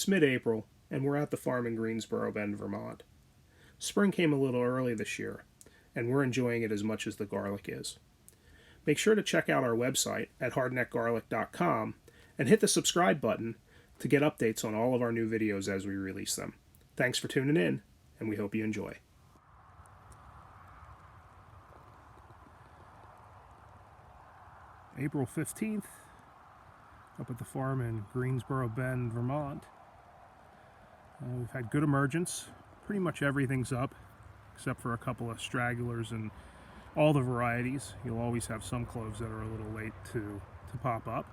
mid-April, and we're at the farm in Greensboro Bend, Vermont. Spring came a little early this year, and we're enjoying it as much as the garlic is. Make sure to check out our website at hardneckgarlic.com and hit the subscribe button to get updates on all of our new videos as we release them. Thanks for tuning in, and we hope you enjoy. April 15th, up at the farm in Greensboro Bend, Vermont. We've had good emergence. Pretty much everything's up, except for a couple of stragglers and all the varieties. You'll always have some cloves that are a little late to pop up.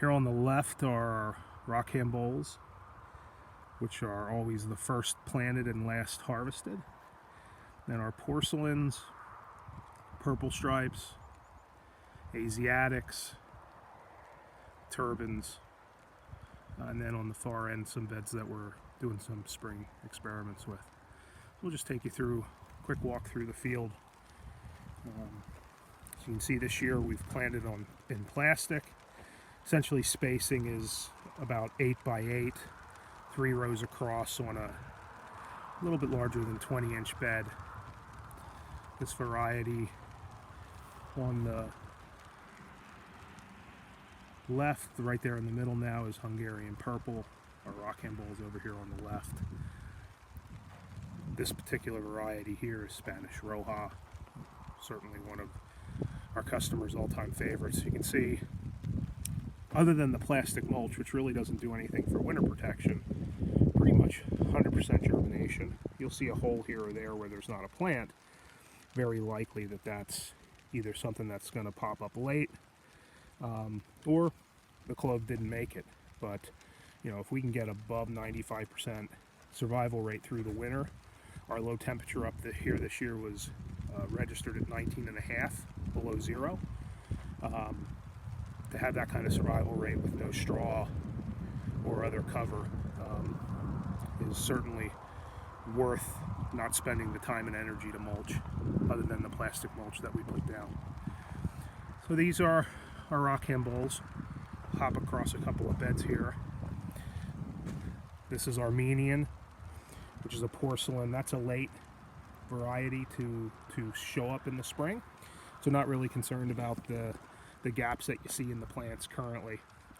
Here on the left are Rocamboles, which are always the first planted and last harvested. Then our porcelains, purple stripes, Asiatics, Turbans, and then on the far end some beds that we're doing some spring experiments with. We'll just take you through a quick walk through the field. As you can see, this year we've planted in plastic. Essentially spacing is about 8 by 8, 3 rows across on a little bit larger than 20-inch bed. This variety on the left, right there in the middle now, is Hungarian Purple. Our Rocamboles over here on the left. This particular variety here is Spanish Roja, certainly one of our customers' all-time favorites. You can see, other than the plastic mulch, which really doesn't do anything for winter protection, pretty much 100% germination. You'll see a hole here or there where there's not a plant. Very likely that that's either something that's going to pop up late, or the clove didn't make it. But you know, if we can get above 95% survival rate through the winter, our low temperature up here this year was registered at 19.5, below zero. To have that kind of survival rate with no straw or other cover is certainly worth not spending the time and energy to mulch, other than the plastic mulch that we put down. So these are our Rocamboles. Hop across a couple of beds here. This is Armenian, which is a porcelain. That's a late variety to show up in the spring. So not really concerned about the gaps that you see in the plants currently.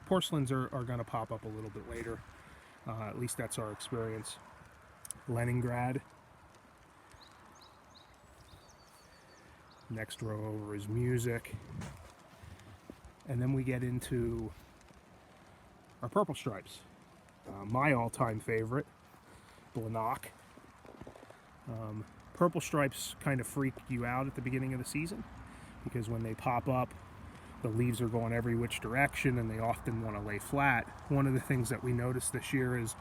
Porcelains are going to pop up a little bit later. At least that's our experience. Leningrad. Next row over is Music. And then we get into our purple stripes. My all-time favorite, Bleached. Purple stripes kind of freak you out at the beginning of the season, because when they pop up, the leaves are going every which direction and they often want to lay flat. One of the things that we noticed this year is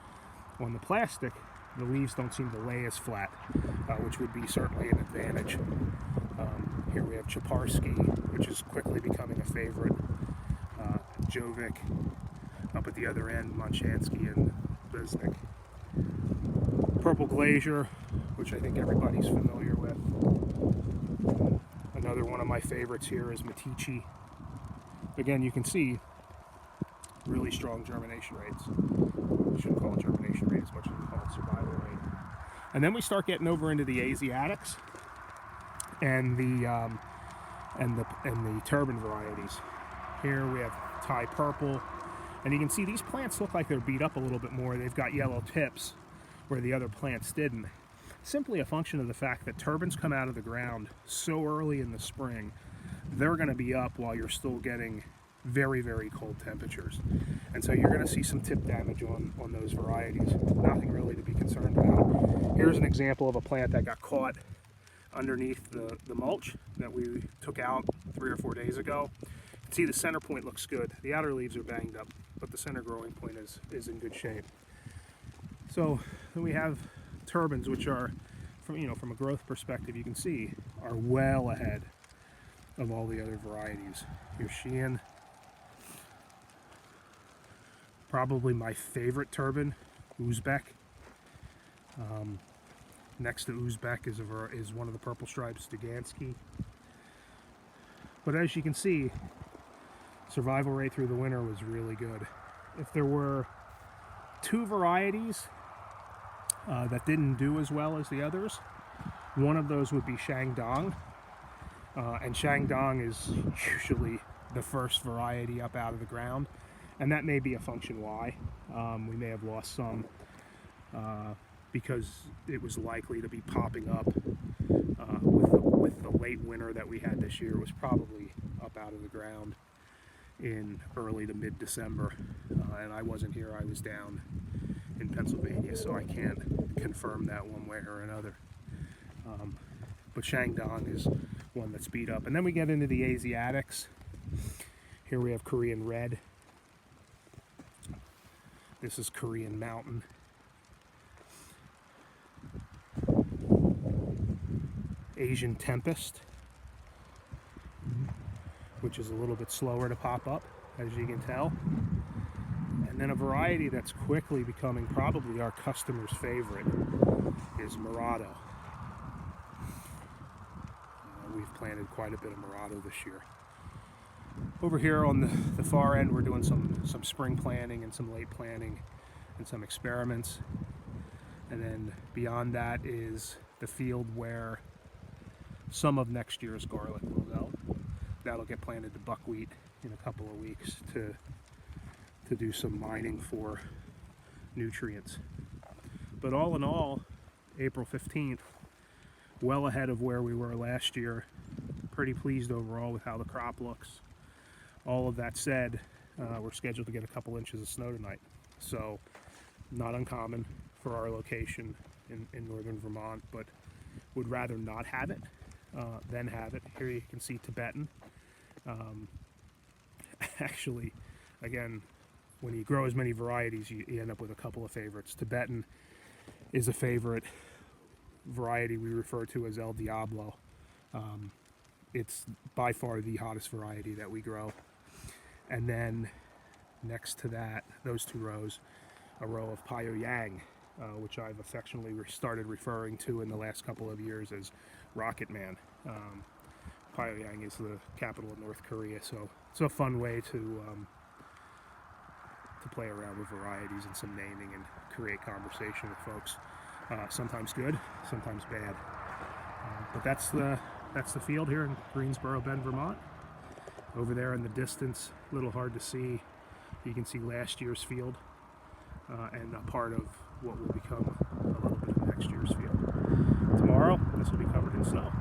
on the plastic, the leaves don't seem to lay as flat, which would be certainly an advantage. Here we have Chaparsky, which is quickly becoming a favorite. Jovic, up at the other end, Monchansky and Bisnick. Purple Glacier, which I think everybody's familiar with. Another one of my favorites here is Matici. Again, you can see really strong germination rates. We shouldn't call it germination rate as much as we call it survival rate. And then we start getting over into the Asiatics and the Turban varieties. Here we have Thai Purple, and you can see these plants look like they're beat up a little bit more. They've got yellow tips where the other plants didn't. Simply a function of the fact that Turbans come out of the ground so early in the spring, they're going to be up while you're still getting very, very cold temperatures. And so you're going to see some tip damage on those varieties. Nothing really to be concerned about. Here's an example of a plant that got caught underneath the mulch that we took out 3 or 4 days ago. See, the center point looks good. The outer leaves are banged up, but the center growing point is in good shape. So then we have Turbans, which are, from a growth perspective, you can see are well ahead of all the other varieties. Here's Sheehan. Probably my favorite Turban, Uzbek. Next to Uzbek is one of the purple stripes, Dugansky. But as you can see, survival rate through the winter was really good. If there were two varieties that didn't do as well as the others. One of those would be Shandong, and Shandong is usually the first variety up out of the ground, and that may be a function why. We may have lost some because it was likely to be popping up with the late winter that we had this year. It was probably up out of the ground in early to mid-December, and I wasn't here. I was down in Pennsylvania, so I can't confirm that one way or another. But Shandong is one that's beat up. And then we get into the Asiatics. Here we have Korean Red. This is Korean Mountain. Asian Tempest, which is a little bit slower to pop up, as you can tell. And then a variety that's quickly becoming probably our customer's favorite is Murado. We've planted quite a bit of Murado this year. Over here on the far end, we're doing some spring planting and some late planting and some experiments. And then beyond that is the field where some of next year's garlic will go. That'll get planted to buckwheat in a couple of weeks to do some mining for nutrients. But all in all, April 15th, well ahead of where we were last year. Pretty pleased overall with how the crop looks. All of that said, we're scheduled to get a couple inches of snow tonight. So not uncommon for our location in northern Vermont, but would rather not have it than have it. Here you can see Tibetan. Actually, again, when you grow as many varieties, you end up with a couple of favorites. Tibetan is a favorite variety we refer to as El Diablo. It's by far the hottest variety that we grow. And then next to that, those two rows, a row of Pyongyang, which I've affectionately started referring to in the last couple of years as Rocket Man. Pyongyang is the capital of North Korea, so it's a fun way to play around with varieties and some naming and create conversation with folks. Sometimes good, sometimes bad. But that's the field here in Greensboro Bend, Vermont. Over there in the distance, a little hard to see, you can see last year's field and a part of what will become a little bit of next year's field. Tomorrow, this will be covered in snow.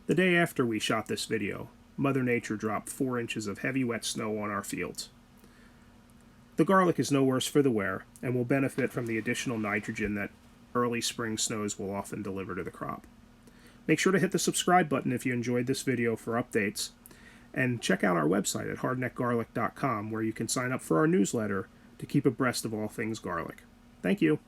The day after we shot this video, Mother Nature dropped 4 inches of heavy wet snow on our fields. The garlic is no worse for the wear and will benefit from the additional nitrogen that early spring snows will often deliver to the crop. Make sure to hit the subscribe button if you enjoyed this video for updates, and check out our website at hardneckgarlic.com where you can sign up for our newsletter to keep abreast of all things garlic. Thank you.